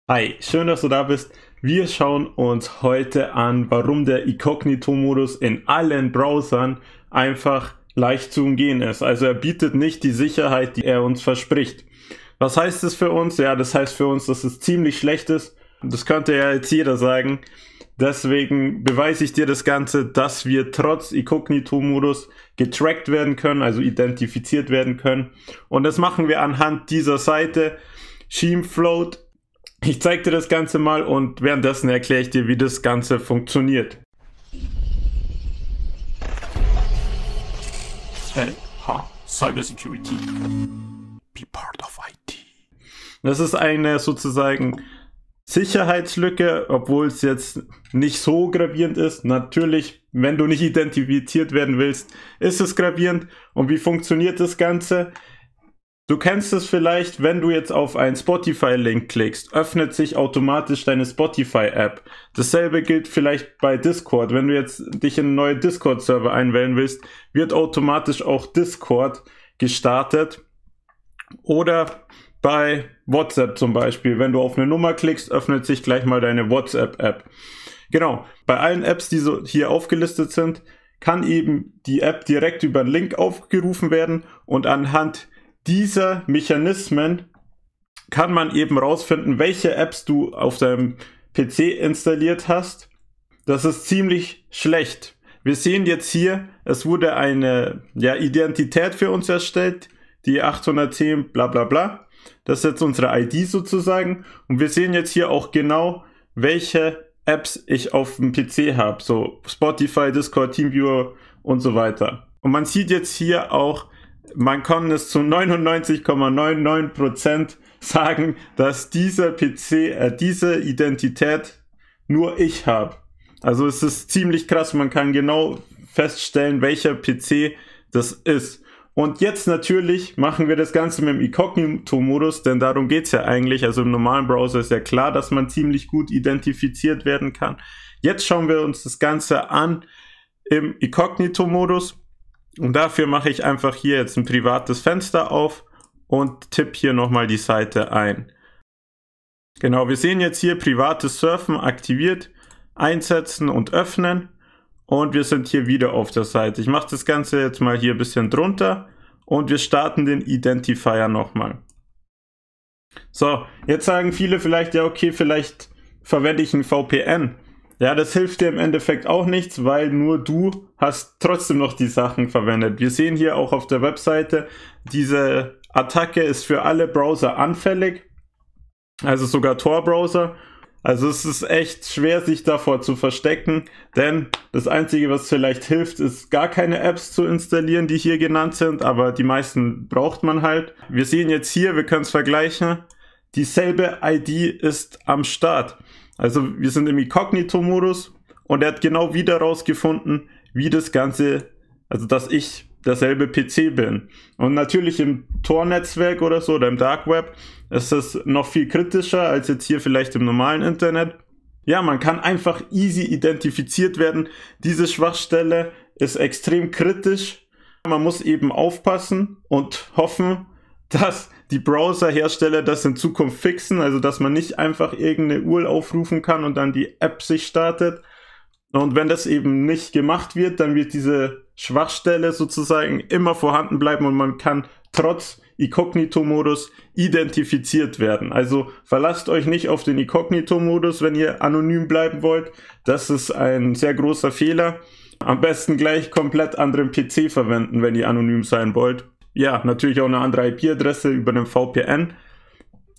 Hi, schön, dass du da bist. Wir schauen uns heute an, warum der Inkognito-Modus in allen Browsern einfach leicht zu umgehen ist. Also er bietet nicht die Sicherheit, die er uns verspricht. Was heißt das für uns? Ja, das heißt für uns, dass es ziemlich schlecht ist. Das könnte ja jetzt jeder sagen. Deswegen beweise ich dir das Ganze, dass wir trotz Inkognito-Modus getrackt werden können, also identifiziert werden können. Und das machen wir anhand dieser Seite, Shemefloat. Ich zeige dir das Ganze mal und währenddessen erkläre ich dir, wie das Ganze funktioniert. Cybersecurity. Be part of IT. Das ist eine sozusagen Sicherheitslücke, obwohl es jetzt nicht so gravierend ist. Natürlich, wenn du nicht identifiziert werden willst, ist es gravierend. Und wie funktioniert das Ganze? Du kennst es vielleicht, wenn du jetzt auf einen Spotify-Link klickst, öffnet sich automatisch deine Spotify-App. Dasselbe gilt vielleicht bei Discord. Wenn du jetzt dich in einen neuen Discord-Server einwählen willst, wird automatisch auch Discord gestartet. Oder bei WhatsApp zum Beispiel. Wenn du auf eine Nummer klickst, öffnet sich gleich mal deine WhatsApp-App. Genau, bei allen Apps, die so hier aufgelistet sind, kann eben die App direkt über einen Link aufgerufen werden und anhand dieser Mechanismen kann man eben rausfinden, welche Apps du auf deinem PC installiert hast. Das ist ziemlich schlecht. Wir sehen jetzt hier, es wurde eine Identität für uns erstellt, die 810 bla bla bla. Das ist jetzt unsere ID sozusagen. Und wir sehen jetzt hier auch genau, welche Apps ich auf dem PC habe. So Spotify, Discord, TeamViewer und so weiter. Und man sieht jetzt hier auch, man kann es zu 99,99% sagen, dass dieser PC, diese Identität nur ich habe. Also es ist ziemlich krass, man kann genau feststellen, welcher PC das ist. Und jetzt natürlich machen wir das Ganze mit dem Inkognito-Modus, denn darum geht's ja eigentlich. Also im normalen Browser ist ja klar, dass man ziemlich gut identifiziert werden kann. Jetzt schauen wir uns das Ganze an im Inkognito-Modus. Und dafür mache ich einfach hier jetzt ein privates Fenster auf und tippe hier nochmal die Seite ein. Genau, wir sehen jetzt hier privates Surfen aktiviert, einsetzen und öffnen. Und wir sind hier wieder auf der Seite. Ich mache das Ganze jetzt mal hier ein bisschen drunter und wir starten den Identifier nochmal. So, jetzt sagen viele vielleicht, ja okay, vielleicht verwende ich ein VPN. Ja, das hilft dir im Endeffekt auch nichts, weil nur du hast trotzdem noch die Sachen verwendet. Wir sehen hier auch auf der Webseite, diese Attacke ist für alle Browser anfällig, also sogar Tor-Browser. Also es ist echt schwer, sich davor zu verstecken, denn das Einzige, was vielleicht hilft, ist gar keine Apps zu installieren, die hier genannt sind, aber die meisten braucht man halt. Wir sehen jetzt hier, wir können es vergleichen, dieselbe ID ist am Start. Also wir sind im Inkognito-Modus und er hat genau wieder rausgefunden, wie das Ganze, also dass ich derselbe PC bin. Und natürlich im Tor-Netzwerk oder so oder im Dark Web ist es noch viel kritischer als jetzt hier vielleicht im normalen Internet. Ja, man kann einfach easy identifiziert werden. Diese Schwachstelle ist extrem kritisch. Man muss eben aufpassen und hoffen, dass die Browserhersteller das in Zukunft fixen, also dass man nicht einfach irgendeine URL aufrufen kann und dann die App sich startet. Und wenn das eben nicht gemacht wird, dann wird diese Schwachstelle sozusagen immer vorhanden bleiben und man kann trotz Inkognito-Modus identifiziert werden. Also verlasst euch nicht auf den Inkognito-Modus, wenn ihr anonym bleiben wollt. Das ist ein sehr großer Fehler. Am besten gleich komplett anderen PC verwenden, wenn ihr anonym sein wollt. Ja, natürlich auch eine andere IP-Adresse über einen VPN.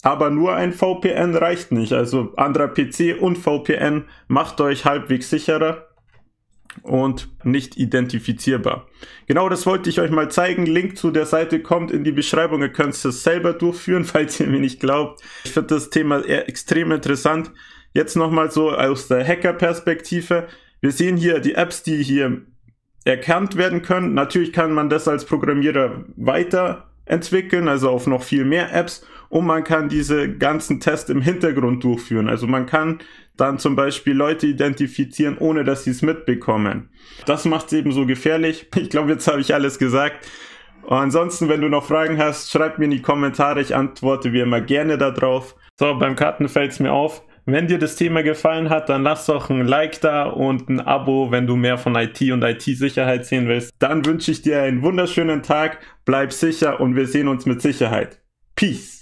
Aber nur ein VPN reicht nicht. Also anderer PC und VPN macht euch halbwegs sicherer und nicht identifizierbar. Genau das wollte ich euch mal zeigen. Link zu der Seite kommt in die Beschreibung. Ihr könnt es selber durchführen, falls ihr mir nicht glaubt. Ich finde das Thema extrem interessant. Jetzt nochmal so aus der Hacker-Perspektive. Wir sehen hier die Apps, die hier erkannt werden können. Natürlich kann man das als Programmierer weiterentwickeln, also auf noch viel mehr Apps, und man kann diese ganzen Tests im Hintergrund durchführen. Also man kann dann zum Beispiel Leute identifizieren, ohne dass sie es mitbekommen. Das macht es eben so gefährlich. Ich glaube, jetzt habe ich alles gesagt. Und ansonsten, wenn du noch Fragen hast, schreib mir in die Kommentare. Ich antworte wie immer gerne darauf. So, beim Cutten fällt es mir auf. Wenn dir das Thema gefallen hat, dann lass doch ein Like da und ein Abo, wenn du mehr von IT und IT-Sicherheit sehen willst. Dann wünsche ich dir einen wunderschönen Tag, bleib sicher und wir sehen uns mit Sicherheit. Peace!